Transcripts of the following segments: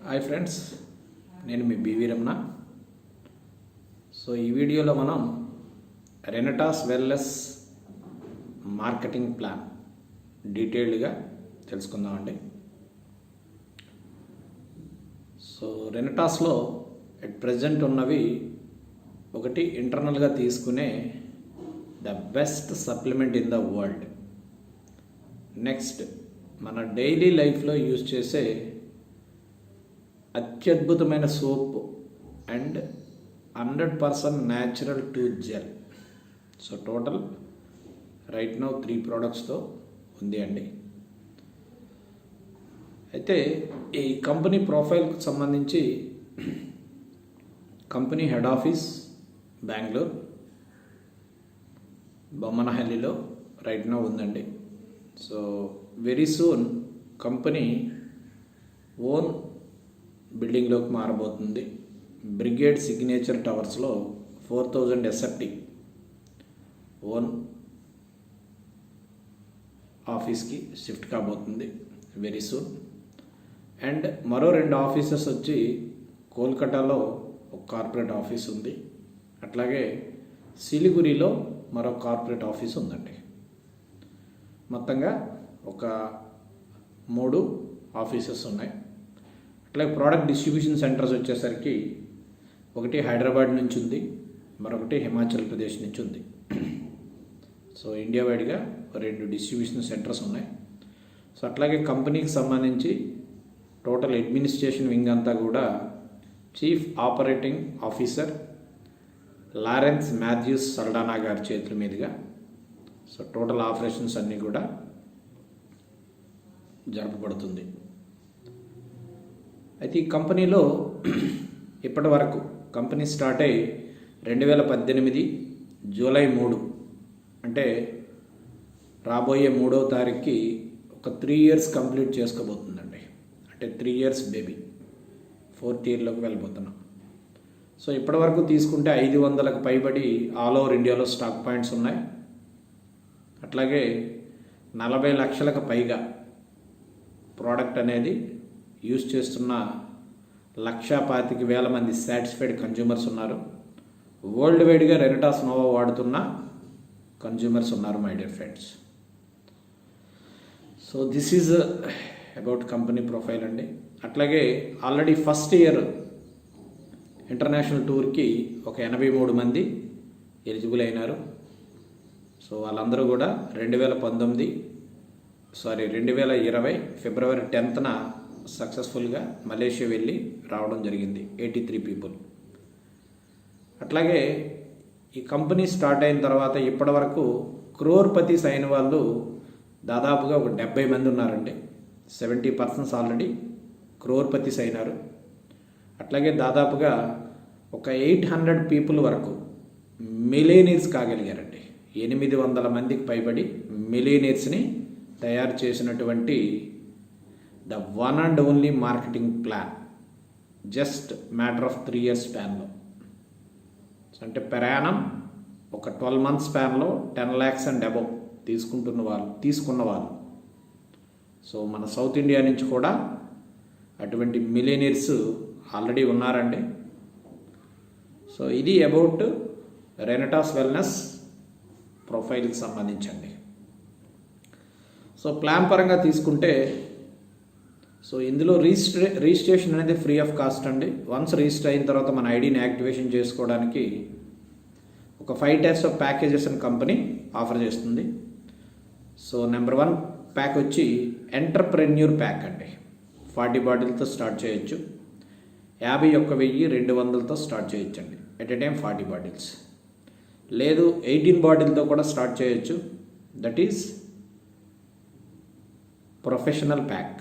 Hi friends, నేను మీ BV Ramana. So ఈ వీడియోలో మనం రెనటాస్ వెల్నెస్ మార్కెటింగ్ ప్లాన్ డీటెయిల్డ్గా తెలుసుకుందామండి. సో రెనటాస్లో అట్ ప్రజెంట్ ఉన్నవి ఒకటి ఇంటర్నల్గా తీసుకునే the best supplement in the world. Next మన డైలీ లైఫ్లో యూజ్ చేసే అత్యద్భుతమైన soap and 100% natural tooth gel. So total right now 3 ప్రోడక్ట్స్తో ఉంది అండి. అయితే ఈ కంపెనీ ప్రొఫైల్కి సంబంధించి కంపెనీ హెడ్ ఆఫీస్ బెంగళూరు బొమ్మనహల్లిలో రైట్ నౌ ఉందండి. So very soon company own బిల్డింగ్లోకి మారబోతుంది. బ్రిగేడ్ సిగ్నేచర్ టవర్స్లో 4000 SFT ఓన్ ఆఫీస్కి షిఫ్ట్ కాబోతుంది వెరీ సూన్. అండ్ మరో 2 ఆఫీసెస్ వచ్చి కోల్కతాలో ఒక కార్పొరేట్ ఆఫీస్ ఉంది, అట్లాగే సిలిగురిలో మరో కార్పొరేట్ ఆఫీస్ ఉందండి. మొత్తంగా ఒక 3 ఆఫీసెస్ ఉన్నాయి. అట్లాగే ప్రోడక్ట్ డిస్ట్రిబ్యూషన్ సెంటర్స్ వచ్చేసరికి ఒకటి హైదరాబాద్ నుంచి ఉంది, మరొకటి హిమాచల్ ప్రదేశ్ నుంచి ఉంది. సో ఇండియా వైడ్గా 2 డిస్ట్రిబ్యూషన్ సెంటర్స్ ఉన్నాయి. సో అట్లాగే కంపెనీకి సంబంధించి టోటల్ అడ్మినిస్ట్రేషన్ వింగ్ అంతా కూడా chief operating officer Lawrence Mathews Saldanha గారి చేతుల మీదుగా సో టోటల్ ఆపరేషన్స్ అన్నీ కూడా జరపబడుతుంది. అయితే ఈ కంపెనీలో ఇప్పటి వరకు కంపెనీ స్టార్ట్ అయ్యి 2018 జూలై 3 అంటే రాబోయే 3వ తారీఖుకి ఒక 3 years కంప్లీట్ చేసుకోబోతుందండి. అంటే 3 years బేబీ, 4th yearలోకి వెళ్ళబోతున్నాం. సో ఇప్పటి వరకు తీసుకుంటే 500కు పైబడి ఆల్ ఓవర్ ఇండియాలో స్టాక్ పాయింట్స్ ఉన్నాయి. అట్లాగే 40 లక్షలకు పైగా ప్రోడక్ట్ అనేది యూజ్ చేస్తున్న 1,25,000 మంది సాటిస్ఫైడ్ కన్జ్యూమర్స్ ఉన్నారు. వరల్డ్ వైడ్గా రెనటాస్ నోవా వాడుతున్న కన్జ్యూమర్స్ ఉన్నారు my dear friends. So this is about company profile అండి. అట్లాగే ఆల్రెడీ ఫస్ట్ ఇయర్ ఇంటర్నేషనల్ టూర్కి ఒక 83 మంది ఎలిజిబుల్ అయినారు. సో వాళ్ళందరూ కూడా 2020 ఫిబ్రవరి 10th సక్సెస్ఫుల్గా మలేషియా వెళ్ళి రావడం జరిగింది, 83 పీపుల్. అట్లాగే ఈ కంపెనీ స్టార్ట్ అయిన తర్వాత ఇప్పటి వరకు క్రోర్పతిస్ అయిన వాళ్ళు దాదాపుగా ఒక 70 మంది ఉన్నారండి. 70% ఆల్రెడీ క్రోర్పతిస్ అయినారు. అట్లాగే దాదాపుగా ఒక 800 పీపుల్ వరకు మిలియనీర్స్ కాగలిగారండి. 800 మందికి పైబడి మిలియనీర్స్ని తయారు చేసినటువంటి the one and only marketing plan just matter of 3 years స్పాన్లో. అంటే ప్రయాణం ఒక 12 months స్పాన్లో 10 lakhs అండ్ అబవ్ తీసుకున్న వాళ్ళు. సో మన సౌత్ ఇండియా నుంచి కూడా అటువంటి మిలియనీర్స్ ఆల్రెడీ ఉన్నారండి. సో ఇది అబౌట్ రెనటాస్ వెల్నెస్ ప్రొఫైల్కి సంబంధించండి. సో ప్లాన్ పరంగా తీసుకుంటే సో ఇందులో రిజిస్ట్రేషన్ అనేది ఫ్రీ ఆఫ్ కాస్ట్ అండి. వన్స్ రిజిస్టర్ అయిన తర్వాత మన ఐడిని యాక్టివేషన్ చేసుకోవడానికి ఒక 5 types ఆఫ్ ప్యాకేజెస్ అని కంపెనీ ఆఫర్ చేస్తుంది. సో నెంబర్ 1 ప్యాక్ వచ్చి ఎంటర్ప్రెన్యూర్ ప్యాక్ అండి. 40 బాటిల్తో స్టార్ట్ చేయొచ్చు. 51,200తో స్టార్ట్ చేయొచ్చండి. At a time 40 bottles. లేదు 18 బాటిల్తో కూడా స్టార్ట్ చేయొచ్చు. That is professional pack.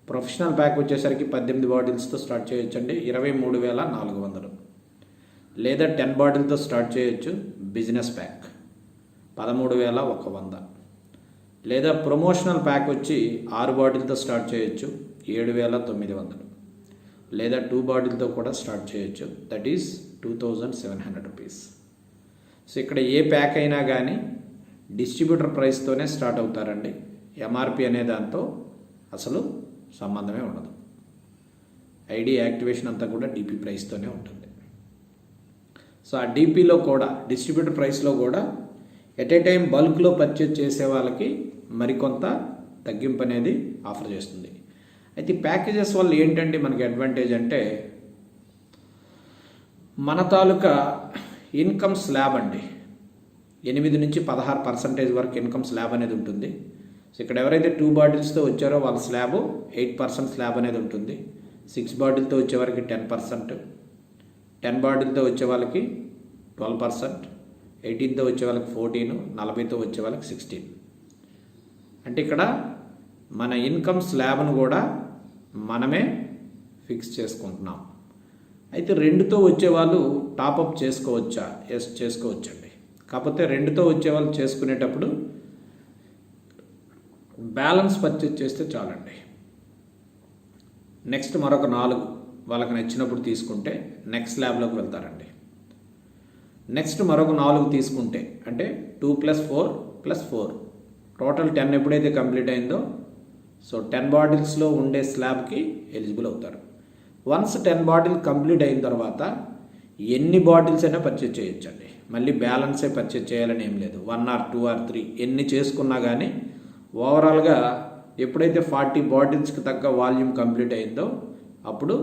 Professional pack వచ్చేసరికి 18 బాటిల్స్తో స్టార్ట్ చేయొచ్చండి, 23,400. లేదా 10 బాటిల్తో స్టార్ట్ చేయొచ్చు. Business pack 13,100. లేదా ప్రమోషనల్ ప్యాక్ వచ్చి 6 బాటిల్తో స్టార్ట్ చేయొచ్చు, 7,900. లేదా 2 బాటిల్తో కూడా స్టార్ట్ చేయొచ్చు, దట్ ఈస్ 2,700 రూపీస్. సో ఇక్కడ ఏ ప్యాక్ అయినా కానీ డిస్ట్రిబ్యూటర్ ప్రైస్తోనే స్టార్ట్ అవుతారండి. ఎంఆర్పి అనే దాంతో అసలు సంబంధమే ఉండదు. ఐడి యాక్టివేషన్ అంతా కూడా డీపీ ప్రైస్తోనే ఉంటుంది. సో ఆ డీపీలో కూడా డిస్ట్రిబ్యూటర్ ప్రైస్లో కూడా ఎట్ ఏ టైం బల్క్లో పర్చేజ్ చేసే వాళ్ళకి మరికొంత తగ్గింపు అనేది ఆఫర్ చేస్తుంది. అయితే ఈ ప్యాకేజెస్ వల్ల ఏంటంటే మనకి అడ్వాంటేజ్ అంటే మన తాలూకా ఇన్కమ్ స్లాబ్ అండి 8 నుంచి 16% వరకు ఇన్కమ్ స్లాబ్ అనేది ఉంటుంది. సో ఇక్కడ ఎవరైతే 2 బాటిల్స్తో వచ్చారో వాళ్ళ స్లాబ్ 8% స్లాబ్ అనేది ఉంటుంది. 6 బాటిల్తో వచ్చే వాళ్ళకి 10%, 10 బాటిల్తో వచ్చే వాళ్ళకి 12%, 18తో వచ్చే వాళ్ళకి 14, 40తో వచ్చే వాళ్ళకి 16. అంటే ఇక్కడ మన ఇన్కమ్ స్లాబ్ను కూడా మనమే ఫిక్స్ చేసుకుంటున్నాం. అయితే 2తో వచ్చేవాళ్ళు టాపప్ చేసుకోవచ్చా? ఎస్, చేసుకోవచ్చండి. కాకపోతే 2తో వచ్చేవాళ్ళు చేసుకునేటప్పుడు బ్యాలెన్స్ పర్చేజ్ చేస్తే చాలండి. నెక్స్ట్ మరొక 4 వాళ్ళకి నచ్చినప్పుడు తీసుకుంటే నెక్స్ట్ స్లాబ్లోకి వెళ్తారండి. నెక్స్ట్ మరొక 4 తీసుకుంటే అంటే 2 + 4 + 4 టోటల్ 10 ఎప్పుడైతే కంప్లీట్ అయిందో సో 10 బాటిల్స్లో ఉండే స్లాబ్కి ఎలిజిబుల్ అవుతారు. వన్స్ 10 బాటిల్ కంప్లీట్ అయిన తర్వాత ఎన్ని బాటిల్స్ అయినా పర్చేజ్ చేయొచ్చండి. మళ్ళీ బ్యాలెన్సే పర్చేజ్ చేయాలని ఏం లేదు. 1 or 2 or 3 ఎన్ని చేసుకున్నా కానీ ఓవరాల్గా ఎప్పుడైతే 40 బాటిల్స్కి తగ్గ వాల్యూమ్ కంప్లీట్ అయిందో అప్పుడు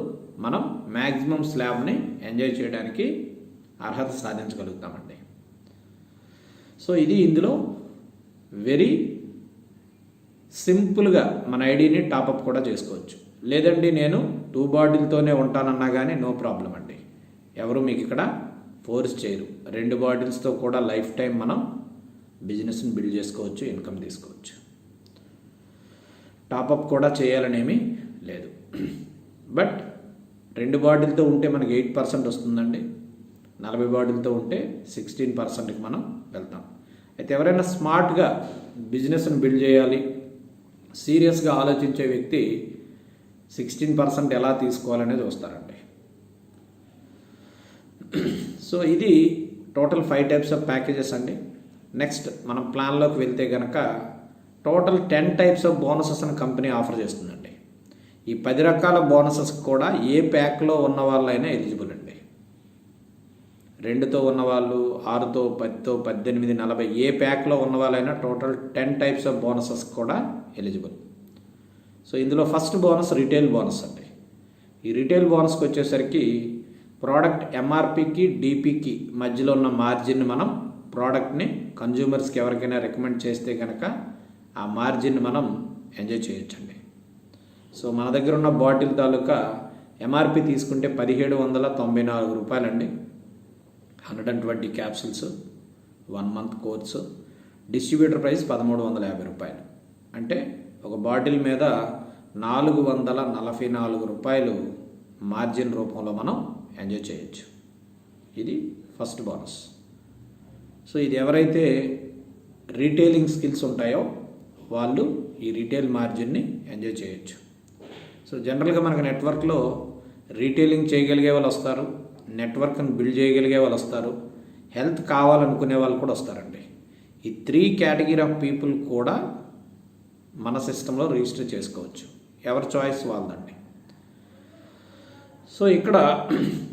మనం మ్యాక్సిమం స్లాబ్ని ఎంజాయ్ చేయడానికి అర్హత సాధించగలుగుతామండి. సో ఇది ఇందులో వెరీ సింపుల్గా మన ఐడిని టాపప్ కూడా చేసుకోవచ్చు. లేదండి నేను 2 బాటిల్తోనే ఉంటానన్నా కానీ నో ప్రాబ్లం అండి. ఎవరు మీకు ఇక్కడ ఫోర్స్ చేయరు. 2 బాటిల్స్తో కూడా లైఫ్ టైం మనం బిజినెస్ని బిల్డ్ చేసుకోవచ్చు, ఇన్కమ్ తీసుకోవచ్చు. టాపప్ కూడా చేయాలనేమీ లేదు. బట్ 2 బాటిల్తో ఉంటే మనకి 8% వస్తుందండి. 40 బాటిల్తో ఉంటే 16%కి మనం వెళ్తాం. అయితే ఎవరైనా స్మార్ట్గా బిజినెస్ని బిల్డ్ చేయాలి, సీరియస్గా ఆలోచించే వ్యక్తి 16% ఎలా తీసుకోవాలనేది వస్తారండి. సో ఇది టోటల్ 5 టైప్స్ ఆఫ్ ప్యాకేజెస్ అండి. నెక్స్ట్ మనం ప్లాన్లోకి వెళ్తే కనుక టోటల్ 10 టైప్స్ ఆఫ్ బోనసెస్ అని కంపెనీ ఆఫర్ చేస్తుందండి. ఈ 10 రకాల బోనసెస్ కూడా ఏ ప్యాక్లో ఉన్న వాళ్ళైనా ఎలిజిబుల్ అండి. 2తో ఉన్నవాళ్ళు, 6తో, 10తో, 18, 40 ఏ ప్యాక్లో ఉన్న వాళ్ళైనా టోటల్ 10 టైప్స్ ఆఫ్ బోనసెస్ కూడా ఎలిజిబుల్. సో ఇందులో ఫస్ట్ బోనస్ రిటైల్ బోనస్ అండి. ఈ రిటైల్ బోనస్కి వచ్చేసరికి ప్రోడక్ట్ ఎంఆర్పికి డిపికి మధ్యలో ఉన్న మార్జిన్ మనం ప్రోడక్ట్ని కన్జ్యూమర్స్కి ఎవరికైనా రికమెండ్ చేస్తే కనుక ఆ మార్జిన్ మనం ఎంజాయ్ చేయొచ్చండి. సో మన దగ్గర ఉన్న బాటిల్ తాలూకా ఎంఆర్పి తీసుకుంటే 1794 రూపాయలండి. 120 capsules, 1 month course. Distributor price 1350 రూపాయలు. అంటే ఒక బాటిల్ మీద 444 రూపాయలు మార్జిన్ రూపంలో మనం ఎంజాయ్ చేయొచ్చు. ఇది ఫస్ట్ బోనస్. సో ఇది ఎవరైతే రీటైలింగ్ స్కిల్స్ ఉంటాయో వాళ్ళు ఈ రీటైల్ మార్జిన్ని ఎంజాయ్ చేయొచ్చు. సో జనరల్గా మనకు నెట్వర్క్లో రీటైలింగ్ చేయగలిగే వాళ్ళు వస్తారు, నెట్వర్క్ని బిల్డ్ చేయగలిగే వాళ్ళు వస్తారు, హెల్త్ కావాలనుకునే వాళ్ళు కూడా వస్తారండి. ఈ 3 కేటగిరీ ఆఫ్ పీపుల్ కూడా మన సిస్టంలో రిజిస్టర్ చేసుకోవచ్చు. ఎవరి చాయిస్ వాళ్ళదండి. సో ఇక్కడ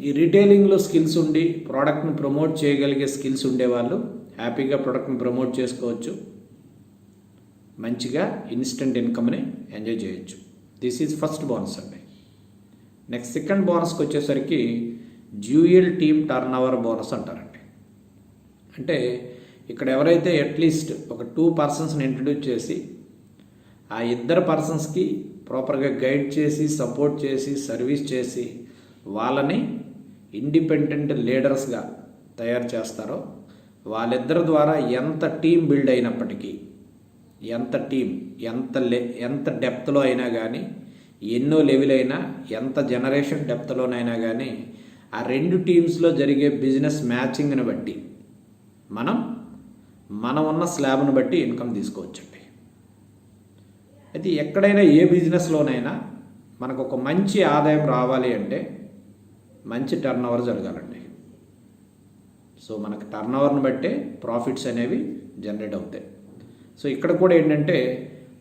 ఈ రీటైలింగ్లో స్కిల్స్ ఉండి ప్రోడక్ట్ని ప్రమోట్ చేయగలిగే స్కిల్స్ ఉండేవాళ్ళు హ్యాపీగా ప్రోడక్ట్ని ప్రమోట్ చేసుకోవచ్చు, మంచిగా ఇన్స్టెంట్ ఇన్కమ్ని ఎంజాయ్ చేయొచ్చు. దిస్ ఈజ్ ఫస్ట్ బోనస్ అండి. నెక్స్ట్ సెకండ్ బోనస్కి వచ్చేసరికి dual team turn over bonus అంటారండి. అంటే ఇక్కడ ఎవరైతే అట్లీస్ట్ ఒక 2 పర్సన్స్ని ఇంట్రడ్యూస్ చేసి ఆ 2 పర్సన్స్కి ప్రాపర్గా గైడ్ చేసి, సపోర్ట్ చేసి, సర్వీస్ చేసి వాళ్ళని ఇండిపెండెంట్ లీడర్స్గా తయారు చేస్తారో వాళ్ళిద్దరి ద్వారా ఎంత టీం బిల్డ్ అయినప్పటికీ, ఎంత డెప్త్లో అయినా కానీ, ఎన్నో లెవెల్ అయినా, ఎంత జనరేషన్ డెప్త్లోనైనా కానీ ఆ 2 టీమ్స్లో జరిగే బిజినెస్ మ్యాచింగ్ని బట్టి మనం ఉన్న స్లాబ్ను బట్టి ఇన్కమ్ తీసుకోవచ్చండి. అయితే ఎక్కడైనా ఏ బిజినెస్లోనైనా మనకు ఒక మంచి ఆదాయం రావాలి అంటే మంచి టర్న్ ఓవర్ జరగాలండి. సో మనకు టర్న్ ఓవర్ని బట్టే ప్రాఫిట్స్ అనేవి జనరేట్ అవుతాయి. సో ఇక్కడ కూడా ఏంటంటే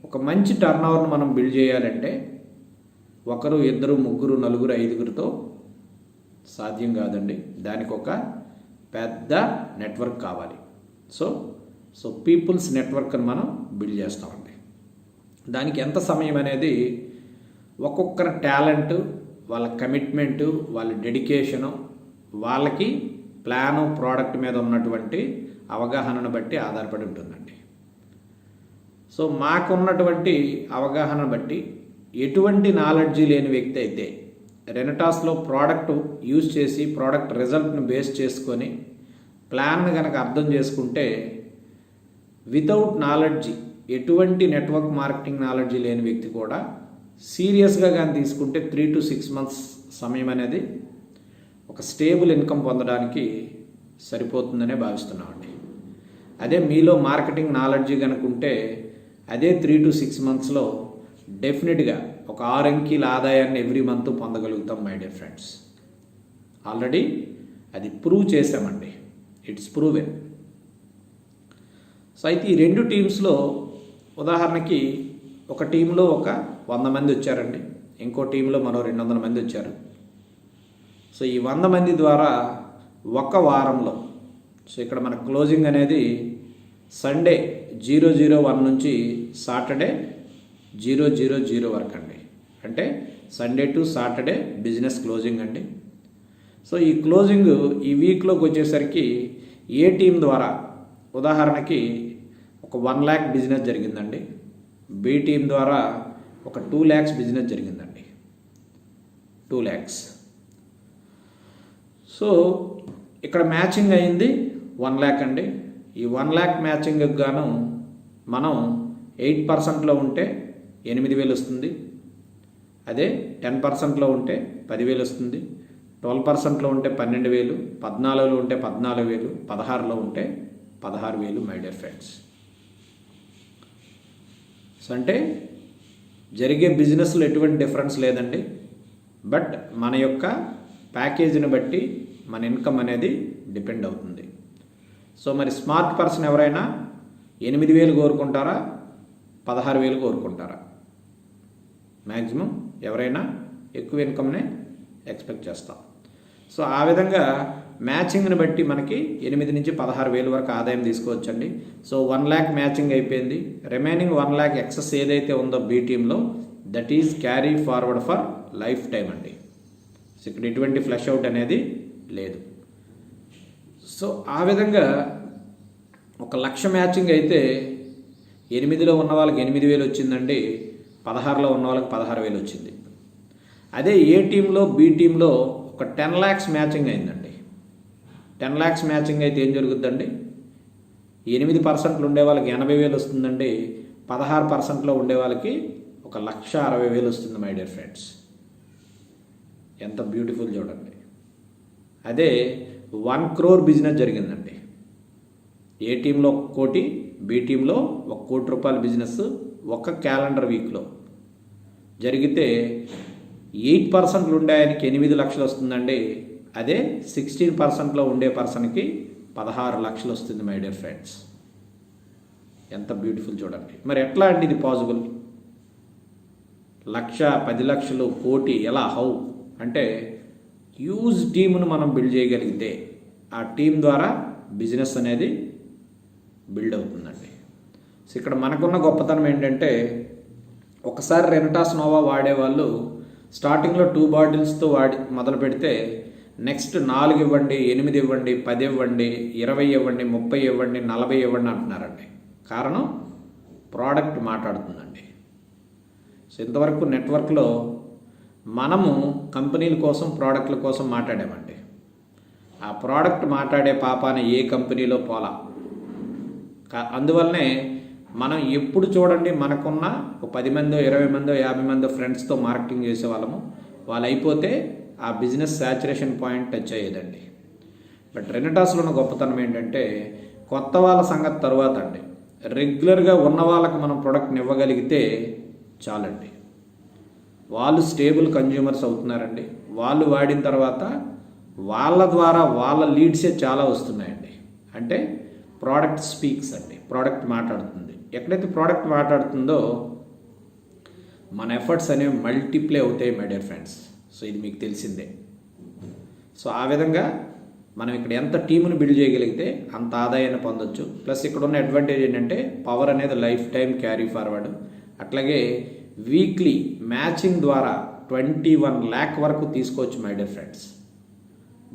ఒక మంచి టర్న్ ఓవర్ని మనం బిల్డ్ చేయాలంటే ఒకరు, ఇద్దరు, ముగ్గురు, నలుగురు, ఐదుగురితో సాధ్యం కాదండి. దానికి ఒక పెద్ద నెట్వర్క్ కావాలి. సో పీపుల్స్ నెట్వర్క్ని మనం బిల్డ్ చేస్తామండి. దానికి ఎంత సమయం అనేది ఒక్కొక్కరి టాలెంట్, వాళ్ళ కమిట్మెంటు, వాళ్ళ డెడికేషను, వాళ్ళకి ప్లాను, ప్రోడక్ట్ మీద ఉన్నటువంటి అవగాహనను బట్టి ఆధారపడి ఉంటుందండి. సో మాకున్నటువంటి అవగాహన బట్టి ఎటువంటి నాలెడ్జీ లేని వ్యక్తి అయితే రెనటాస్లో ప్రోడక్ట్ యూజ్ చేసి ప్రోడక్ట్ రిజల్ట్ని బేస్ చేసుకొని ప్లాన్ని కనుక అర్థం చేసుకుంటే వితౌట్ నాలెడ్జీ, ఎటువంటి నెట్వర్క్ మార్కెటింగ్ నాలెడ్జీ లేని వ్యక్తి కూడా సీరియస్గా కానీ తీసుకుంటే 3 to 6 months సమయం అనేది ఒక స్టేబుల్ ఇన్కమ్ పొందడానికి సరిపోతుందనే భావిస్తున్నామండి. అదే మీలో మార్కెటింగ్ నాలెడ్జీ కనుకుంటే అదే 3 to 6 monthsలో డెఫినెట్గా ఒక 6 అంకెల ఆదాయాన్ని ఎవ్రీ మంత్ పొందగలుగుతాం మై డియర్ ఫ్రెండ్స్. ఆల్రెడీ అది ప్రూవ్ చేసామండి. It's proven. సో అయితే ఈ 2 టీమ్స్లో ఉదాహరణకి ఒక టీంలో ఒక 100 మంది వచ్చారండి, ఇంకో టీంలో మరో 200 మంది వచ్చారు. సో ఈ 100 మంది ద్వారా ఒక వారంలో, సో ఇక్కడ మన క్లోజింగ్ అనేది సండే 001 నుంచి సాటర్డే 000 వరకు అండి. అంటే Sunday to Saturday business closing అండి. సో ఈ క్లోజింగ్ ఈ వీక్లోకి వచ్చేసరికి ఏ టీం ద్వారా ఉదాహరణకి ఒక 1 lakh బిజినెస్ జరిగిందండి, బి టీం ద్వారా ఒక 2 lakhs బిజినెస్ జరిగిందండి. 2 lakhs. సో ఇక్కడ మ్యాచింగ్ అయింది 1 lakh అండి. ఈ 1 lakh మ్యాచింగ్కి గాను మనం 8%లో ఉంటే 8,000 వస్తుంది. అదే 10%లో ఉంటే 10,000 వస్తుంది. 12%లో ఉంటే 12,000, 14లో ఉంటే 14,000, 16లో ఉంటే 16,000 మై డియర్ ఫ్రెండ్స్. సో అంటే జరిగే బిజినెస్లో ఎటువంటి డిఫరెన్స్ లేదండి. బట్ మన యొక్క ప్యాకేజీని బట్టి మన ఇన్కమ్ అనేది డిపెండ్ అవుతుంది. సో మరి స్మార్ట్ పర్సన్ ఎవరైనా 8,000 కోరుకుంటారా, 16,000 కోరుకుంటారా? మ్యాక్సిమం ఎవరైనా ఎక్కువ ఇన్కమ్నే ఎక్స్పెక్ట్ చేస్తాం. సో ఆ విధంగా మ్యాచింగ్ని బట్టి మనకి 8 నుంచి 16,000 వరకు ఆదాయం తీసుకోవచ్చండి. సో 1 lakh మ్యాచింగ్ అయిపోయింది. రిమైనింగ్ 1 lakh ఎక్సెస్ ఏదైతే ఉందో బీ టీంలో, that is carry forward for life time అండి. సో ఇక్కడ ఎటువంటి ఫ్లష్ అవుట్ అనేది లేదు. సో ఆ విధంగా 1 lakh మ్యాచింగ్ అయితే 8లో ఉన్న వాళ్ళకి 8,000 వచ్చిందండి, 16లో ఉన్న వాళ్ళకి 16,000 వచ్చింది. అదే ఏ టీంలో బి టీంలో ఒక 10 lakhs మ్యాచింగ్ అయిందండి. 10 lakhs మ్యాచింగ్ అయితే ఏం జరుగుద్దండి, 8% ఉండే వాళ్ళకి 80,000 వస్తుందండి, 16%లో ఉండే వాళ్ళకి 1,60,000 వస్తుంది మై డియర్ ఫ్రెండ్స్. ఎంత బ్యూటిఫుల్ చూడండి. అదే 1 crore బిజినెస్ జరిగిందండి. ఏ టీంలో 1 కోటి, బి టీంలో 1 కోటి రూపాయల బిజినెస్ ఒక క్యాలెండర్ వీక్లో జరిగితే 8% ఉండే ఆయనకి 8 లక్షలు వస్తుందండి. అదే 16%లో ఉండే పర్సన్కి 16 లక్షలు వస్తుంది మై డియర్ ఫ్రెండ్స్. ఎంత బ్యూటిఫుల్ చూడండి. మరి ఎట్లా అండి ఇది పాసిబుల్? 1,00,000, 10 లక్షలు, కోటి ఎలా, హౌ అంటే హ్యూజ్ టీమును మనం బిల్డ్ చేయగలిగితే ఆ టీం ద్వారా బిజినెస్ అనేది బిల్డ్ అవుతుందండి. సో ఇక్కడ మనకున్న గొప్పతనం ఏంటంటే ఒకసారి రెనటాస్ నోవా వాడేవాళ్ళు స్టార్టింగ్లో 2 బాటిల్స్తో మొదలు పెడితే నెక్స్ట్ 4 ఇవ్వండి, 8 ఇవ్వండి, 10 ఇవ్వండి, 20 ఇవ్వండి, 30 ఇవ్వండి, 40 ఇవ్వండి అంటున్నారండి. కారణం ప్రోడక్ట్ మాట్లాడుతుందండి. సో ఇంతవరకు నెట్వర్క్లో మనము కంపెనీల కోసం, ప్రోడక్ట్ల కోసం మాట్లాడామండి. ఆ ప్రోడక్ట్ మాట్లాడే పాపాన ఏ కంపెనీలో పోలా. అందువల్లనే మనం ఎప్పుడు చూడండి మనకున్న ఒక 10 మందో, 20 మందో, 50 మందో ఫ్రెండ్స్తో మార్కెటింగ్ చేసేవాళ్ళము. వాళ్ళు అయిపోతే ఆ బిజినెస్ సాచురేషన్ పాయింట్ టచ్ అయ్యేదండి. బట్ రెనటాస్లో ఉన్న గొప్పతనం ఏంటంటే కొత్త వాళ్ళ సంగతి తర్వాత అండి, రెగ్యులర్గా ఉన్న వాళ్ళకి మనం ప్రోడక్ట్ని ఇవ్వగలిగితే చాలండి. వాళ్ళు స్టేబుల్ కన్జ్యూమర్స్ అవుతున్నారండి. వాళ్ళు వాడిన తర్వాత వాళ్ళ ద్వారా వాళ్ళ లీడ్సే చాలా వస్తున్నాయండి. అంటే ప్రోడక్ట్ స్పీక్స్ అండి. ప్రోడక్ట్ మాట్లాడుతుంది. ఎక్కడైతే ప్రోడక్ట్ మాట్లాడుతుందో మన ఎఫర్ట్స్ అనేవి మల్టిప్లై అవుతాయి మై డియర్ ఫ్రెండ్స్. సో ఇది మీకు తెలిసిందే. సో ఆ విధంగా మనం ఇక్కడ ఎంత టీమును బిల్డ్ చేయగలిగితే అంత ఆదాయాన్ని పొందొచ్చు. ప్లస్ ఇక్కడ ఉన్న అడ్వాంటేజ్ ఏంటంటే పవర్ అనేది లైఫ్ టైం క్యారీ ఫార్వర్డ్. అట్లాగే వీక్లీ మ్యాచింగ్ ద్వారా 21 lakh వరకు తీసుకోవచ్చు మై డియర్ ఫ్రెండ్స్.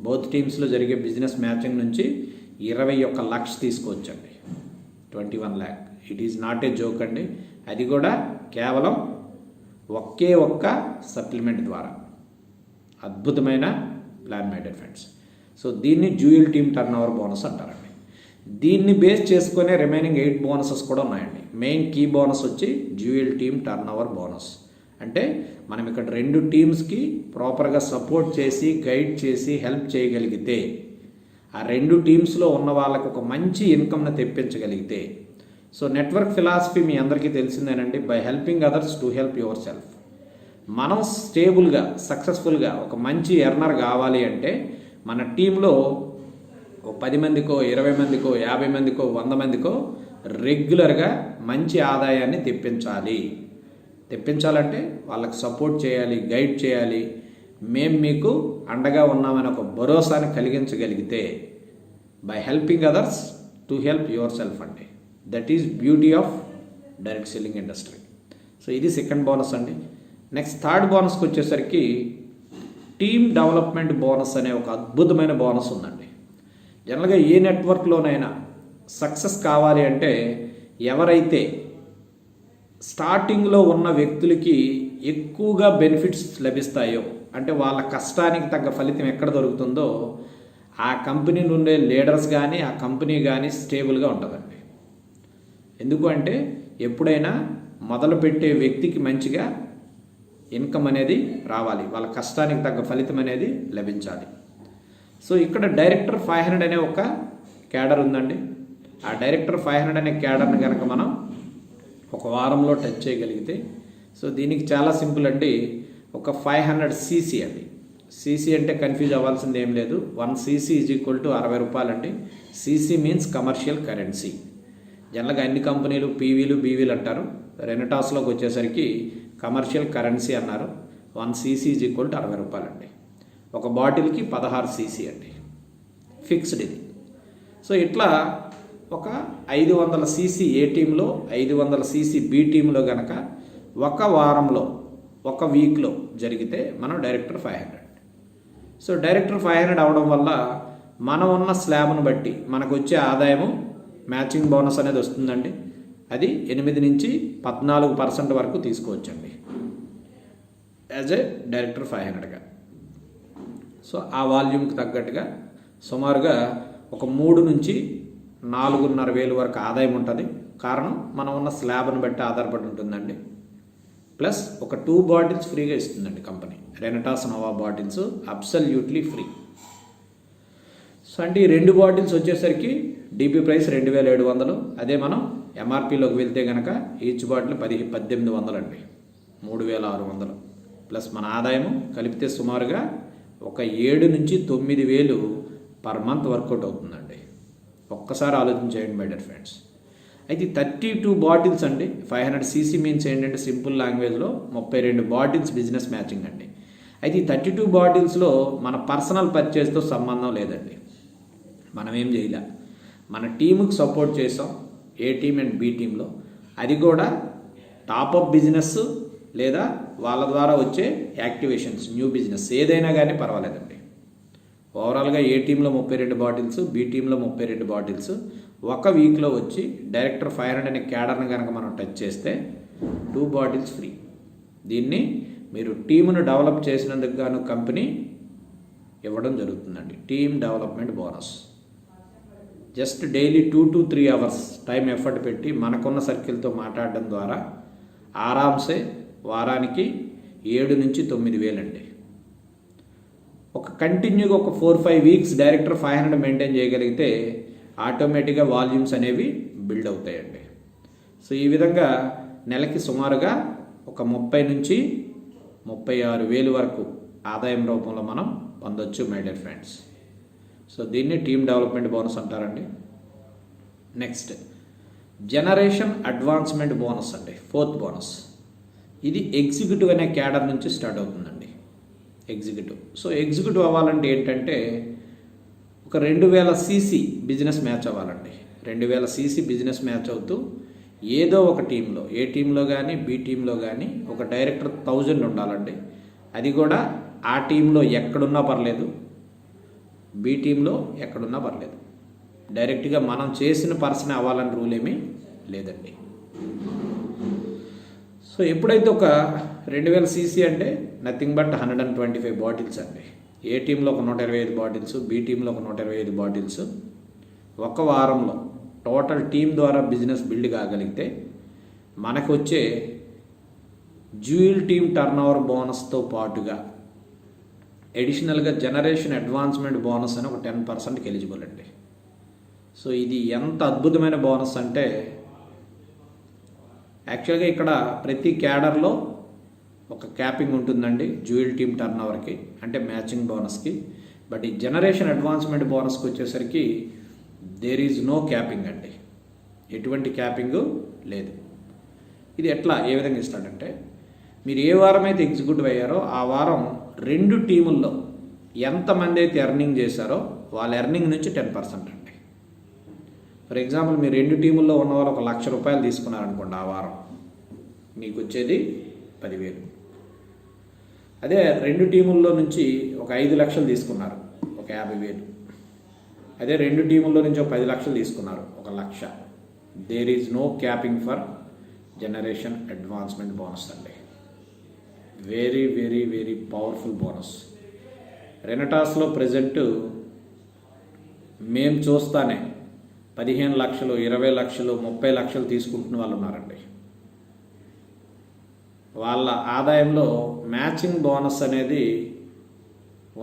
బోత్ టీమ్స్లో జరిగే బిజినెస్ మ్యాచింగ్ నుంచి 21 లక్ష తీసుకోవచ్చండి. 21 lakh it is not a joke అండి. అది కూడా కేవలం ఒకే ఒక్క సప్లిమెంట్ ద్వారా. అద్భుతమైన plan my dear friends. So దీన్ని dual team turn over bonus అంటారండి. దీన్ని బేస్ చేసుకునే రిమైనింగ్ 8 బోనసెస్ కూడా ఉన్నాయండి. మెయిన్ కీ బోనస్ వచ్చి dual team turn over bonus. అంటే మనం ఇక్కడ 2 టీమ్స్కి ప్రాపర్గా సపోర్ట్ చేసి గైడ్ చేసి హెల్ప్ చేయగలిగితే, ఆ 2 టీమ్స్లో ఉన్న వాళ్ళకు ఒక మంచి ఇన్కమ్ని తెప్పించగలిగితే. సో నెట్వర్క్ ఫిలాసఫీ మీ అందరికీ తెలిసిందేనండి. By helping others to help yourself. మనం స్టేబుల్గా సక్సెస్ఫుల్గా ఒక మంచి ఎర్నర్ కావాలి అంటే మన టీంలో 10 మందికో 20 మందికో 50 మందికో 100 మందికో రెగ్యులర్గా మంచి ఆదాయాన్ని తెప్పించాలంటే వాళ్ళకి సపోర్ట్ చేయాలి, గైడ్ చేయాలి. మేము మీకు అండగా ఉన్నామని ఒక భరోసాని కలిగించగలిగితే by helping others to help yourself అండి. That is beauty of direct selling industry. So ఇది సెకండ్ బోనస్ అండి. నెక్స్ట్ థర్డ్ బోనస్కి వచ్చేసరికి టీమ్ డెవలప్మెంట్ బోనస్ అనే ఒక అద్భుతమైన బోనస్ ఉందండి. జనరల్గా ఏ నెట్వర్క్లోనైనా సక్సెస్ కావాలి అంటే ఎవరైతే స్టార్టింగ్లో ఉన్న వ్యక్తులకి ఎక్కువగా బెనిఫిట్స్ లభిస్తాయో, అంటే వాళ్ళ కష్టానికి తగ్గ ఫలితం ఎక్కడ దొరుకుతుందో ఆ కంపెనీ నుండే లీడర్స్ కానీ ఆ కంపెనీ కానీ స్టేబుల్గా ఉంటుందండి. ఎందుకు అంటే ఎప్పుడైనా మొదలుపెట్టే వ్యక్తికి మంచిగా ఇన్కమ్ అనేది రావాలి, వాళ్ళ కష్టానికి తగ్గ ఫలితం అనేది లభించాలి. సో ఇక్కడ డైరెక్టర్ 500 అనే ఒక క్యాడర్ ఉందండి. ఆ డైరెక్టర్ 500 అనే క్యాడర్ని కనుక మనం ఒక వారంలో టచ్ చేయగలిగితే, సో దీనికి చాలా సింపుల్ అండి. ఒక 500 cc అండి. cc అంటే కన్ఫ్యూజ్ అవ్వాల్సింది ఏం లేదు. 1 cc ఈజ్ ఈక్వల్ టు 60 రూపాయలు అండి. cc means commercial currency. జనరల్గా అన్ని కంపెనీలు పీవీలు బీవీలు అంటారు. రెనటాస్లోకి వచ్చేసరికి కమర్షియల్ కరెన్సీ అన్నారు. 1 cc ఈజ్ ఈక్వల్ టు 60 రూపాయలు అండి. ఒక బాటిల్కి 16 cc అండి, ఫిక్స్డ్ ఇది. సో ఇట్లా ఒక 500 cc ఏ టీంలో 500 cc బి టీంలో కనుక ఒక వారంలో ఒక వీక్లో జరిగితే మనం డైరెక్టర్ 500. సో డైరెక్టర్ 500 అవడం వల్ల మనం ఉన్న స్లాబ్ను బట్టి మనకు వచ్చే ఆదాయము మ్యాచింగ్ బోనస్ అనేది వస్తుందండి. అది 8 నుంచి 14% వరకు తీసుకోవచ్చండి యాజ్ ఏ డైరెక్టర్ 500గా. సో ఆ వాల్యూమ్కి తగ్గట్టుగా సుమారుగా ఒక 3 నుంచి 4,500 వరకు ఆదాయం ఉంటుంది. కారణం మనం ఉన్న స్లాబ్ను బట్టి ఆధారపడి ఉంటుందండి. ప్లస్ ఒక 2 బాటిల్స్ ఫ్రీగా ఇస్తుందండి company. Renatus Nova bottles absolutely free. So అంటే ఈ 2 బాటిల్స్ వచ్చేసరికి డిపి ప్రైస్ 2,700. అదే మనం ఎంఆర్పిలోకి వెళ్తే కనుక ఈచ్ బాటిల్ 1,800 అండి, 3,600. ప్లస్ మన ఆదాయము కలిపితే సుమారుగా ఒక 7 నుంచి 9,000 పర్ మంత్ వర్కౌట్ అవుతుందండి. ఒక్కసారి ఆలోచించేయండి మై డియర్ ఫ్రెండ్స్. అయితే 32 బాటిల్స్ అండి. 500 cc మీన్స్ ఏంటంటే సింపుల్ లాంగ్వేజ్లో 32 బాటిల్స్ బిజినెస్ మ్యాచింగ్ అండి. అయితే ఈ 32 బాటిల్స్లో మన పర్సనల్ పర్చేస్తో సంబంధం లేదండి. మనం ఏం చేయలే, మన టీముకి సపోర్ట్ చేసాం ఏ టీమ్ అండ్ బి టీంలో. అది కూడా టాపప్ బిజినెస్ లేదా వాళ్ళ ద్వారా వచ్చే యాక్టివేషన్స్, న్యూ బిజినెస్ ఏదైనా కానీ పర్వాలేదండి. ఓవరాల్గా ఏ టీంలో 32 బాటిల్స్, బి టీంలో 32 బాటిల్స్ ఒక వీక్లో వచ్చి డైరెక్టర్ 500 అనే క్యాడర్ని కనుక మనం టచ్ చేస్తే 2 బాటిల్స్ ఫ్రీ. దీన్ని మీరు టీమును డెవలప్ చేసినందుకు గాను కంపెనీ ఇవ్వడం జరుగుతుందండి. Team development bonus. Just daily 2 to 3 hours time effort పెట్టి మనకున్న సర్కిల్తో మాట్లాడడం ద్వారా ఆరామ్సే వారానికి 7 నుంచి 9,000 అండి. ఒక కంటిన్యూగా ఒక 4-5 వీక్స్ డైరెక్టర్ 500 మెయింటైన్ చేయగలిగితే ఆటోమేటిక్గా వాల్యూమ్స్ అనేవి బిల్డ్ అవుతాయండి. సో ఈ విధంగా నెలకి సుమారుగా ఒక 30 నుంచి 36,000 వరకు ఆదాయం రూపంలో మనం పొందొచ్చు మై డియర్ ఫ్రెండ్స్. సో దీన్ని టీమ్ డెవలప్మెంట్ బోనస్ అంటారండి. నెక్స్ట్ జనరేషన్ అడ్వాన్స్మెంట్ బోనస్ అండి, 4th బోనస్. ఇది ఎగ్జిక్యూటివ్ అనే క్యాడర్ నుంచి స్టార్ట్ అవుతుందండి. ఎగ్జిక్యూటివ్. సో ఎగ్జిక్యూటివ్ అవ్వాలంటే ఏంటంటే ఒక 2000 సీసీ బిజినెస్ మ్యాచ్ అవ్వాలండి. 2000 సీసీ బిజినెస్ మ్యాచ్ అవుతూ ఏదో ఒక టీంలో, ఏ టీంలో కానీ బి టీంలో కానీ ఒక డైరెక్టర్ 1000 ఉండాలండి. అది కూడా ఆ టీంలో ఎక్కడున్నా పర్లేదు, బి టీంలో ఎక్కడున్నా పర్లేదు. డైరెక్ట్గా మనం చేసిన పర్సన్ అవ్వాలని రూల్ ఏమీ లేదండి. సో ఎప్పుడైతే ఒక 2000 సీసీ అంటే నథింగ్ బట్ 125 బాటిల్స్ అండి. ఏ టీంలో ఒక 125 బాటిల్స్, బి టీంలో ఒక 125 బాటిల్స్. ఒక వారంలో టోటల్ టీం ద్వారా బిజినెస్ బిల్డ్ కాగలిగితే మనకు వచ్చే జ్యూయల్ టీమ్ టర్నోవర్ బోనస్తో పాటుగా అడిషనల్గా జనరేషన్ అడ్వాన్స్మెంట్ బోనస్ అని ఒక 10%కి ఎలిజిబుల్ అండి. సో ఇది ఎంత అద్భుతమైన బోనస్ అంటే యాక్చువల్గా ఇక్కడ ప్రతి క్యాడర్లో ఒక క్యాపింగ్ ఉంటుందండి జ్యూయల్ టీమ్ టర్నోవర్కి, అంటే మ్యాచింగ్ బోనస్కి. బట్ ఈ జనరేషన్ అడ్వాన్స్మెంట్ బోనస్కి వచ్చేసరికి దేర్ ఈజ్ నో క్యాపింగ్ అండి. ఎటువంటి క్యాపింగ్ లేదు. ఇది ఎట్లా, ఏ విధంగా ఇస్తాడంటే మీరు ఏ వారం అయితే ఎగ్జిక్యూటివ్ అయ్యారో ఆ వారం 2 టీముల్లో ఎంతమంది అయితే ఎర్నింగ్ చేశారో వాళ్ళ ఎర్నింగ్ నుంచి 10% అండి. ఫర్ ఎగ్జాంపుల్ మీరు 2 టీముల్లో ఉన్న వాళ్ళు ఒక ₹1,00,000 తీసుకున్నారనుకోండి, ఆ వారం మీకు వచ్చేది 10,000. అదే 2 టీముల్లో నుంచి ఒక 5 లక్షలు తీసుకున్నారు, ఒక 50,000. అదే 2 టీముల్లో నుంచి ఒక 10 లక్షలు తీసుకున్నారు, ఒక 1,00,000. There is no capping for generation advancement bonus అండి. Very very very powerful bonus. రెనటాస్లో ప్రజెంట్ మేము చూస్తానే 15 లక్షలు, 20 లక్షలు, 30 లక్షలు తీసుకుంటున్న వాళ్ళు ఉన్నారండి. వాళ్ళ ఆదాయంలో మ్యాచింగ్ బోనస్ అనేది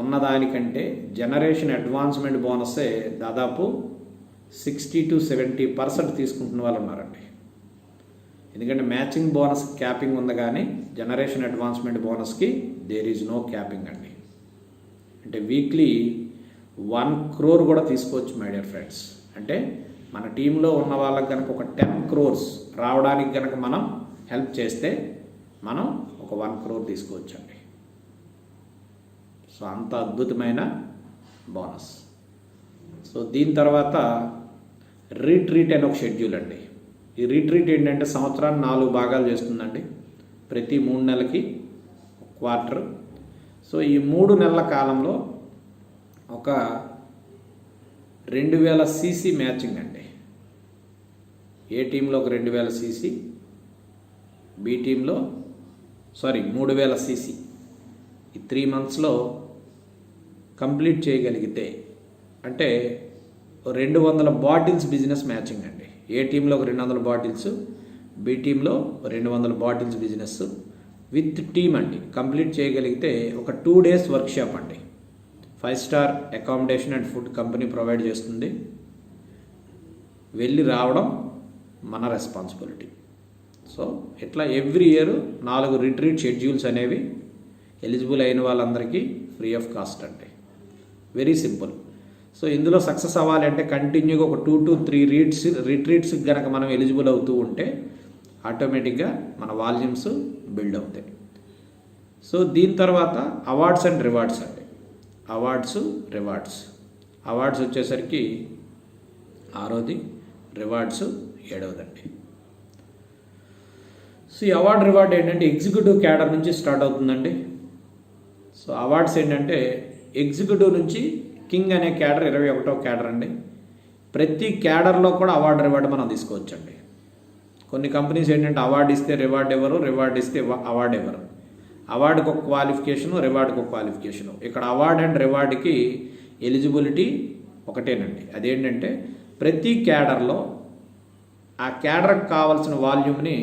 ఉన్నదానికంటే జనరేషన్ అడ్వాన్స్మెంట్ బోనస్సే దాదాపు 60 to 70% తీసుకుంటున్న వాళ్ళు ఉన్నారండి. ఎందుకంటే మ్యాచింగ్ బోనస్ క్యాపింగ్ ఉంది, కానీ జనరేషన్ అడ్వాన్స్మెంట్ బోనస్కి దేర్ ఈజ్ నో క్యాపింగ్ అండి. అంటే వీక్లీ 1 crore కూడా తీసుకోవచ్చు మై డియర్ ఫ్రెండ్స్. అంటే మన టీంలో ఉన్న వాళ్ళకి కనుక ఒక 10 crores రావడానికి కనుక మనం హెల్ప్ చేస్తే మనం ఒక 1 crore తీసుకోవచ్చు అండి. సో అంత అద్భుతమైన బోనస్. సో దీని తర్వాత రీట్రీట్ అని ఒక షెడ్యూల్ అండి. ఈ రీట్రీట్ ఏంటంటే సంవత్సరాన్ని 4 భాగాలు చేస్తుందండి. ప్రతి 3 నెలలకి క్వార్టర్. సో ఈ 3 నెలల కాలంలో ఒక 2000 సీసీ మ్యాచింగ్ అండి. ఏ టీంలో ఒక 2000 సీసీ, బి టీంలో 3000 సీసీ. ఈ 3 monthsలో కంప్లీట్ చేయగలిగితే అంటే 200 బాటిల్స్ బిజినెస్ మ్యాచింగ్ అండి. ఏ టీంలో ఒక 200 బాటిల్స్, బి టీంలో 200 బాటిల్స్ బిజినెస్ విత్ టీమ్ అండి. కంప్లీట్ చేయగలిగితే ఒక 2 days వర్క్షాప్ అండి. 5 star accommodation and food company provide చేస్తుంది. వెళ్ళి రావడం మన రెస్పాన్సిబిలిటీ. సో ఇట్లా ఎవ్రీ ఇయర్ 4 రిట్రీట్ షెడ్యూల్స్ అనేవి ఎలిజిబుల్ అయిన వాళ్ళందరికీ ఫ్రీ ఆఫ్ కాస్ట్ అండి. Very simple. సో ఇందులో సక్సెస్ అవ్వాలి అంటే కంటిన్యూగా ఒక 2 to 3 రిట్రీట్స్ కనుక మనం ఎలిజిబుల్ అవుతూ ఉంటే ఆటోమేటిక్గా మన వాల్యూమ్స్ బిల్డ్ అవుతాయి. సో దీని తర్వాత అవార్డ్స్ అండ్ రివార్డ్స్ అండి. అవార్డ్స్ వచ్చేసరికి 6వది, రివార్డ్స్ 7వదండి. సో ఈ రివార్డ్ ఏంటంటే ఎగ్జిక్యూటివ్ క్యాడర్ నుంచి స్టార్ట్ అవుతుందండి. సో అవార్డ్స్ ఏంటంటే ఎగ్జిక్యూటివ్ నుంచి కింగ్ అనే క్యాడర్ 21వ క్యాడర్ అండి. ప్రతి క్యాడర్లో కూడా రివార్డ్ మనం తీసుకోవచ్చండి. కొన్ని కంపెనీస్ ఏంటంటే అవార్డు ఇస్తే రివార్డ్ ఇవ్వరు, రివార్డ్ ఇస్తే అవార్డు ఇవ్వరు. అవార్డుకి ఒక క్వాలిఫికేషను, రివార్డుకి ఒక క్వాలిఫికేషను. ఇక్కడ అవార్డ్ అండ్ రివార్డుకి ఎలిజిబిలిటీ ఒకటేనండి. అదేంటంటే ప్రతి క్యాడర్లో ఆ క్యాడర్కి కావాల్సిన వాల్యూమ్ని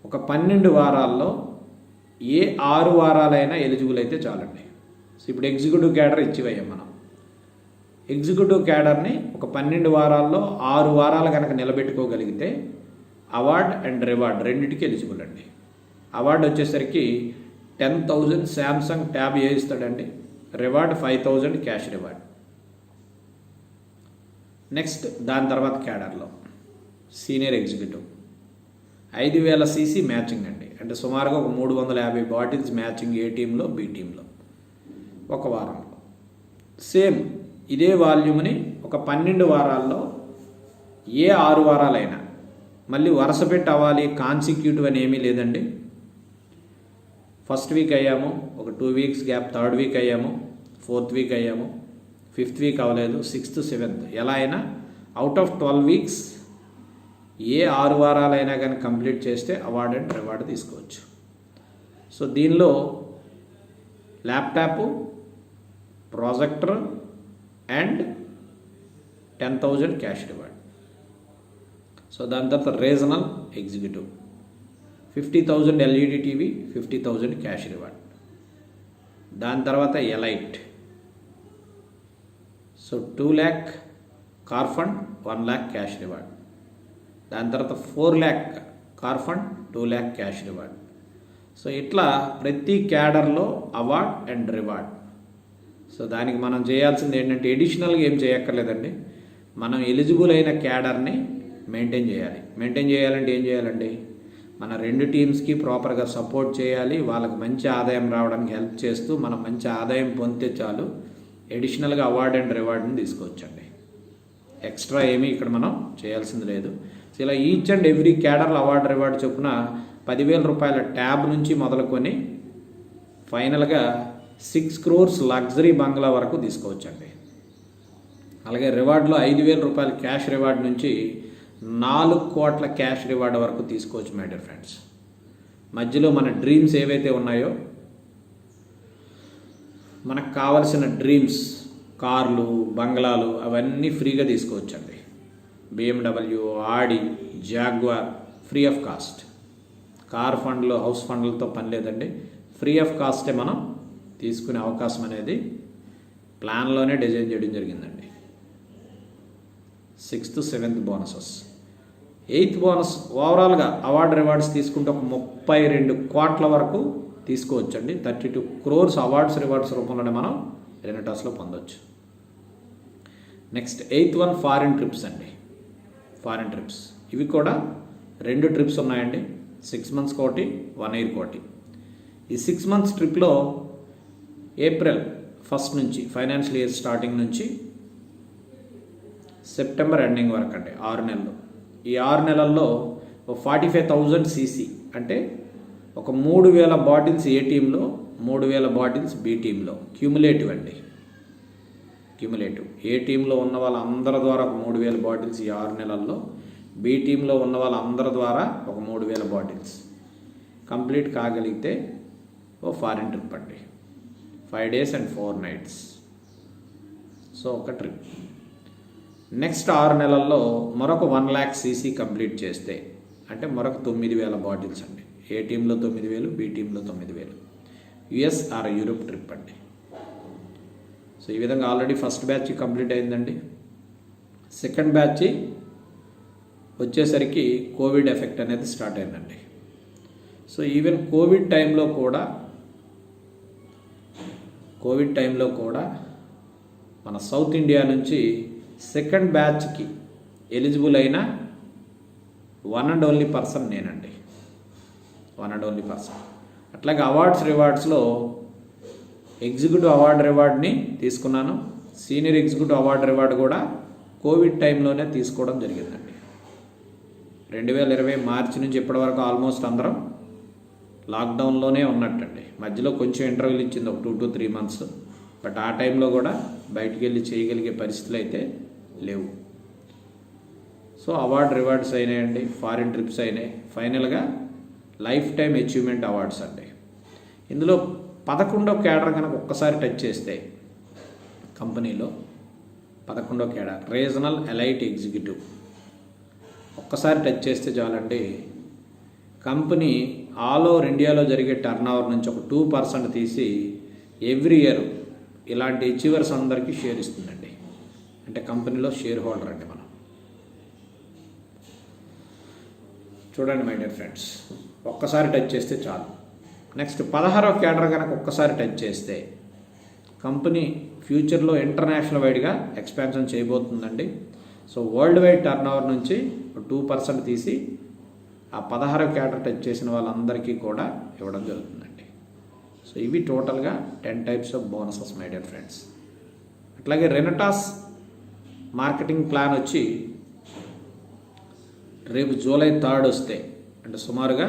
ఒక 12 వారాల్లో ఏ 6 వారాలైనా ఎలిజిబుల్ అయితే చాలండి. సో ఇప్పుడు ఎగ్జిక్యూటివ్ క్యాడర్ ఇచ్చివయ్యాం మనం. ఎగ్జిక్యూటివ్ క్యాడర్ని ఒక 12 వారాల్లో 6 వారాలు కనుక నిలబెట్టుకోగలిగితే అవార్డ్ అండ్ రివార్డ్ రెండింటికి ఎలిజిబుల్ అండి. అవార్డు వచ్చేసరికి 10,000 శాంసంగ్ ట్యాబ్ ఇస్తాడండి. Reward 5,000 cash reward. నెక్స్ట్ దాని తర్వాత క్యాడర్లో సీనియర్ ఎగ్జిక్యూటివ్. 5,000 సీసీ మ్యాచింగ్ అండి. అంటే సుమారుగా ఒక 350 బాటిల్స్ మ్యాచింగ్ ఏ టీంలో బి టీంలో ఒక వారంలో. సేమ్ ఇదే వాల్యూమ్ని ఒక 12 వారాల్లో ఏ 6 వారాలైనా, మళ్ళీ వరుస పెట్టి అవ్వాలి కాన్సిక్యూటివ్ అని ఏమీ లేదండి. ఫస్ట్ వీక్ అయ్యాము, ఒక 2 వీక్స్ గ్యాప్, థర్డ్ వీక్ అయ్యాము, 4th వీక్ అయ్యాము, 5th వీక్ అవ్వలేదు, 6th 7th, ఎలా అయినా అవుట్ ఆఫ్ 12 వీక్స్ ఏ 6 వారాలైనా కానీ కంప్లీట్ చేస్తే అవార్డ్ అండ్ రివార్డ్ తీసుకోవచ్చు. సో దీనిలో laptop, projector and 10,000 cash reward. So దాని తర్వాత regional executive 50,000 LED TV, 50,000 cash reward. దాని తర్వాత elite, so 2 lakh car fund, 1 lakh cash reward. దాని తర్వాత 4 lakh car fund, 2 lakh cash reward. So ఇట్లా ప్రతి క్యాడర్లో అవార్డ్ అండ్ రివార్డ్. సో దానికి మనం చేయాల్సింది ఏంటంటే ఎడిషనల్గా ఏం చేయక్కర్లేదండి, మనం ఎలిజిబుల్ అయిన క్యాడర్ని మెయింటైన్ చేయాలి. మెయింటైన్ చేయాలంటే ఏం చేయాలండి, మన 2 టీమ్స్కి ప్రాపర్గా సపోర్ట్ చేయాలి, వాళ్ళకి మంచి ఆదాయం రావడానికి హెల్ప్ చేస్తూ మనం మంచి ఆదాయం పొందితే చాలు ఎడిషనల్గా అవార్డ్ అండ్ రివార్డ్ని తీసుకోవచ్చండి. ఎక్స్ట్రా ఏమీ ఇక్కడ మనం చేయాల్సింది లేదు. సో ఇలా ఈచ్ అండ్ ఎవ్రీ క్యాడర్లో అవార్డ్ రివార్డ్ చొప్పున 10,000 రూపాయల ట్యాబ్ నుంచి మొదలుకొని ఫైనల్గా 6 crores లగ్జరీ బంగ్లా వరకు తీసుకోవచ్చండి. అలాగే రివార్డులో 5,000 రూపాయల క్యాష్ రివార్డ్ నుంచి 4 కోట్ల క్యాష్ రివార్డ్ వరకు తీసుకోవచ్చు మై డియర్ ఫ్రెండ్స్. మధ్యలో మన డ్రీమ్స్ ఏవైతే ఉన్నాయో, మనకు కావలసిన డ్రీమ్స్, కార్లు, బంగ్లాలు అవన్నీ ఫ్రీగా తీసుకోవచ్చండి. BMW, Audi, jaguar free of cost. Car ఫండ్లు, హౌస్ ఫండ్లతో పని లేదండి, ఫ్రీ ఆఫ్ కాస్టే మనం తీసుకునే అవకాశం అనేది ప్లాన్లోనే డిజైన్ చేయడం జరిగిందండి. 6th 7th bonuses, 8th bonus ఓవరాల్గా అవార్డ్ రివార్డ్స్ తీసుకుంటే ఒక 32 కోట్ల వరకు తీసుకోవచ్చండి. 32 crores అవార్డ్స్ రివార్డ్స్ రూపంలోనే మనం రెనటాస్లో పొందవచ్చు. Next 8th one foreign trips అండి. ఫారిన్ ట్రిప్స్ ఇవి కూడా 2 ట్రిప్స్ ఉన్నాయండి, 6 months కోటి, 1 year కోటి. ఈ 6 months ట్రిప్లో April 1st నుంచి ఫైనాన్షియల్ ఇయర్ స్టార్టింగ్ నుంచి సెప్టెంబర్ ఎండింగ్ వరకు అండి, 6 నెలలు. ఈ 6 నెలల్లో 45,000 సీసీ అంటే ఒక 3,000 బాటిల్స్ ఏ టీంలో, 3,000 బాటిల్స్ బి టీంలో. క్యూములేటివ్ అండి, క్యూములేటివ్. ఏ టీంలో ఉన్న వాళ్ళందరి ద్వారా ఒక 3,000 బాటిల్స్ ఈ 6 నెలల్లో, బి టీంలో ఉన్న వాళ్ళందరి ద్వారా ఒక 3,000 బాటిల్స్ కంప్లీట్ కాగలిగితే ఓ ఫారిన్ ట్రిప్ అండి, 5 days and 4 nights. సో ఒక ట్రిప్. నెక్స్ట్ 6 నెలల్లో మరొక 1 lakh సీసీ కంప్లీట్ చేస్తే అంటే మరొక 9,000 బాటిల్స్ అండి. ఏ టీంలో 9,000, బి టీంలో 9,000. యుఎస్ ఆర్ యూరోప్ ట్రిప్ అండి. సో ఈ విధంగా ఆల్రెడీ ఫస్ట్ బ్యాచ్ కంప్లీట్ అయిందండి. సెకండ్ బ్యాచ్ వచ్చేసరికి కోవిడ్ ఎఫెక్ట్ అనేది స్టార్ట్ అయిందండి. సో ఈవెన్ కోవిడ్ టైంలో కూడా మన సౌత్ ఇండియా నుంచి సెకండ్ బ్యాచ్కి ఎలిజిబుల్ అయిన వన్ అండ్ ఓన్లీ పర్సన్ నేనండి, వన్ అండ్ ఓన్లీ పర్సన్. అట్లాగే అవార్డ్స్ రివార్డ్స్లో ఎగ్జిక్యూటివ్ అవార్డ్ రివార్డ్ని తీసుకున్నాను. సీనియర్ ఎగ్జిక్యూటివ్ అవార్డ్ రివార్డ్ కూడా కోవిడ్ టైంలోనే తీసుకోవడం జరిగిందండి. 2020 మార్చి నుంచి ఇప్పటి వరకు ఆల్మోస్ట్ అందరం లాక్డౌన్లోనే ఉన్నట్టండి. మధ్యలో కొంచెం ఇంటర్వ్యూలు ఇచ్చింది ఒక 2 to 3 months, బట్ ఆ టైంలో కూడా బయటికి వెళ్ళి చేయగలిగే పరిస్థితులు అయితే లేవు. సో అవార్డ్ రివార్డ్స్ అయినాయండి, ఫారిన్ ట్రిప్స్ అయినాయి. ఫైనల్గా లైఫ్ టైం అచీవ్మెంట్ అవార్డ్స్ అండి. ఇందులో 11వ క్యాడర్ కనుక ఒక్కసారి టచ్ చేస్తే కంపెనీలో 11వ క్యాడర్ రీజనల్ ఎలైట్ ఎగ్జిక్యూటివ్ ఒక్కసారి టచ్ చేస్తే చాలండి, కంపెనీ ఆల్ ఓవర్ ఇండియాలో జరిగే టర్న్ ఓవర్ నుంచి ఒక 2% తీసి ఎవ్రీ ఇయర్ ఇలాంటి అచీవర్స్ అందరికీ షేర్ ఇస్తుందండి. అంటే కంపెనీలో షేర్ హోల్డర్ అండి మనం. చూడండి మై డియర్ ఫ్రెండ్స్, ఒక్కసారి టచ్ చేస్తే చాలు. నెక్స్ట్ 16వ క్యాడర్ కనుక ఒక్కసారి టచ్ చేస్తే కంపెనీ ఫ్యూచర్లో ఇంటర్నేషనల్ వైడ్గా ఎక్స్పాన్షన్ చేయబోతుందండి. So world wide turn over నుంచి 2% తీసి ఆ 16 క్యాడర్ టచ్ చేసిన వాళ్ళందరికీ కూడా ఇవ్వడం జరుగుతుందండి. సో ఇవి టోటల్గా 10 types of bonuses my dear friends. అట్లాగే రెనటాస్ మార్కెటింగ్ ప్లాన్ వచ్చి రేపు జూలై 3 వస్తే అంటే సుమారుగా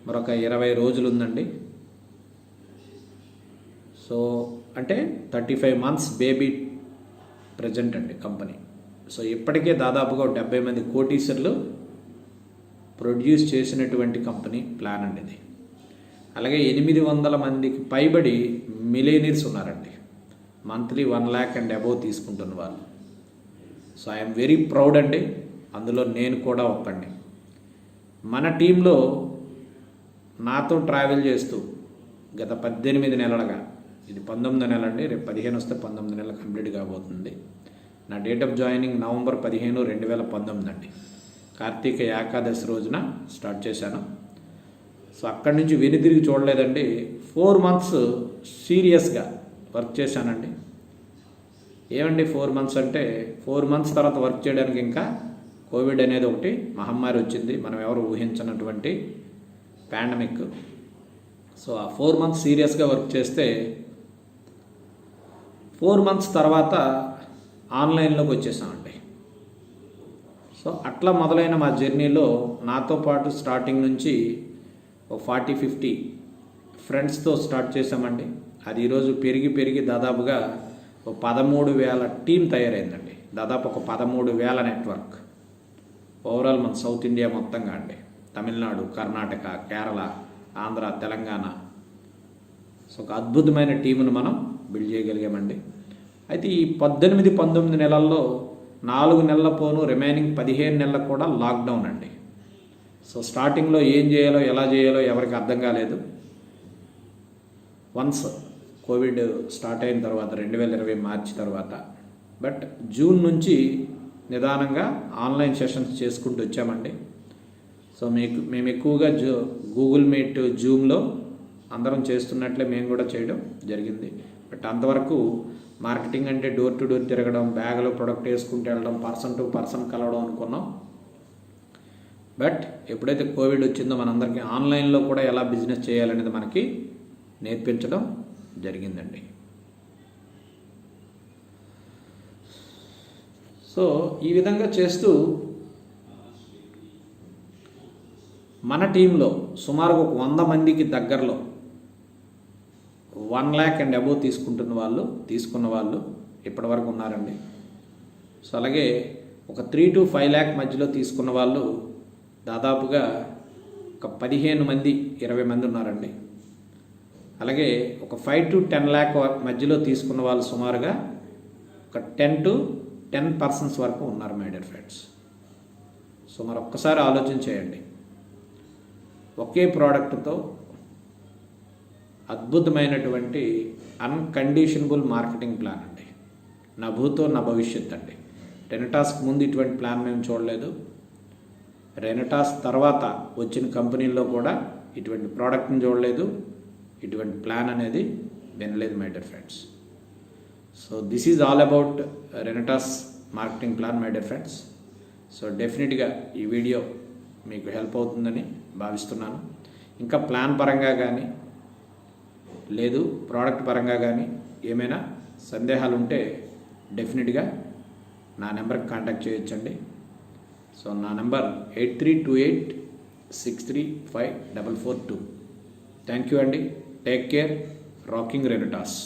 మరొక 20 రోజులు ఉందండి. సో అంటే 35 మంత్స్ బేబీ ప్రజెంట్ అండి కంపెనీ. సో ఇప్పటికే దాదాపుగా 70 మంది కోటీశ్వర్లు ప్రొడ్యూస్ చేసినటువంటి కంపెనీ ప్లాన్ అండి ఇది. అలాగే 800 మందికి పైబడి మిలియనీర్స్ ఉన్నారండి, మంత్లీ 1 lakh అండ్ అబోవ్ తీసుకుంటున్న వాళ్ళు. సో ఐఎమ్ వెరీ ప్రౌడ్ అండి, అందులో నేను కూడా ఒక్కండి. మన టీంలో నాతో ట్రావెల్ చేస్తూ గత 18 నెలలుగా, ఇది 19 నెలలు అండి, రేపు 15 వస్తే 19 నెలలు కంప్లీట్ కాబోతుంది. నా డేట్ ఆఫ్ జాయినింగ్ నవంబర్ 15, 2019 అండి. కార్తీక ఏకాదశి రోజున స్టార్ట్ చేశాను. సో అక్కడి నుంచి వెనుతిరిగి చూడలేదండి. 4 months సీరియస్గా వర్క్ చేశానండి. ఏమండి 4 months అంటే 4 months తర్వాత వర్క్ చేయడానికి ఇంకా కోవిడ్ అనేది ఒకటి మహమ్మారి వచ్చింది, మనం ఎవరు ఊహించినటువంటి పాండమిక్. సో ఆ 4 months సీరియస్గా వర్క్ చేస్తే 4 months తర్వాత ఆన్లైన్లోకి వచ్చేసామండి. సో అట్లా మొదలైన మా జర్నీలో నాతో పాటు స్టార్టింగ్ నుంచి 40-50 ఫ్రెండ్స్తో స్టార్ట్ చేసామండి. అది ఈరోజు పెరిగి దాదాపుగా 13,000 టీం తయారైందండి. దాదాపు ఒక 13,000 నెట్వర్క్ ఓవరాల్ మన సౌత్ ఇండియా మొత్తంగా అండి. తమిళనాడు, కర్ణాటక, కేరళ, ఆంధ్ర, తెలంగాణ. సో ఒక అద్భుతమైన టీమును మనం బిల్డ్ చేయగలిగామండి. అయితే ఈ 18-19 నెలల్లో 4 నెలల పోను రిమైనింగ్ 15 నెలలకు కూడా లాక్డౌన్ అండి. సో స్టార్టింగ్లో ఏం చేయాలో ఎలా చేయాలో ఎవరికి అర్థం కాలేదు. వన్స్ కోవిడ్ స్టార్ట్ అయిన తర్వాత 2020 మార్చి తర్వాత, బట్ జూన్ నుంచి నిదానంగా ఆన్లైన్ సెషన్స్ చేసుకుంటూ వచ్చామండి. సో మేము ఎక్కువగా గూగుల్ మీట్, జూమ్లో అందరం చేస్తున్నట్లే మేము కూడా చేయడం జరిగింది. బట్ అంతవరకు మార్కెటింగ్ అంటే డోర్ టు డోర్ తిరగడం, బ్యాగ్లో ప్రొడక్ట్ వేసుకుంటూ వెళ్ళడం, పర్సన్ టు పర్సన్ కలవడం అనుకున్నాం. బట్ ఎప్పుడైతే కోవిడ్ వచ్చిందో మనందరికీ ఆన్లైన్లో కూడా ఎలా బిజినెస్ చేయాలనేది మనకి నేర్పించడం జరిగిందండి. సో ఈ విధంగా చేస్తూ మన టీంలో సుమారుగా 100 మందికి దగ్గరలో 1 lakh అండ్ అబోవ్ తీసుకున్న వాళ్ళు ఇప్పటి వరకు ఉన్నారండి. సో అలాగే ఒక 3 to 5 lakh మధ్యలో తీసుకున్న వాళ్ళు దాదాపుగా ఒక 15 మంది 20 మంది ఉన్నారండి. అలాగే ఒక 5 to 10 lakh మధ్యలో తీసుకున్న వాళ్ళు సుమారుగా ఒక 10 to 10 persons వరకు ఉన్నారు మై డియర్ ఫ్రెండ్స్. సో మరి ఒక్కసారి ఆలోచన చేయండి, ఒకే ప్రోడక్ట్తో అద్భుతమైనటువంటి అన్కండిషనబుల్ మార్కెటింగ్ ప్లాన్ అండి. నా భూతో నా భవిష్యత్ అండి. రెనటాస్కి ముందు ఇటువంటి ప్లాన్ మేము చూడలేదు. రెనటాస్ తర్వాత వచ్చిన కంపెనీల్లో కూడా ఇటువంటి ప్రోడక్ట్ని చూడలేదు, ఇటువంటి ప్లాన్ అనేది వినలేదు my dear friends. So this is all about Renatus marketing plan my dear friends. So డెఫినెట్గా ఈ వీడియో మీకు హెల్ప్ అవుతుందని భావిస్తున్నాను. ఇంకా ప్లాన్ పరంగా కానీ లేదు ప్రోడక్ట్ పరంగా కానీ ఏమైనా సందేహాలు ఉంటే డెఫినెట్గా నా నెంబర్కి కాంటాక్ట్ చేయొచ్చండి. సో నా నెంబర్ 8328635442. థ్యాంక్ యూ అండి. Take care. రాకింగ్ రెనటాస్.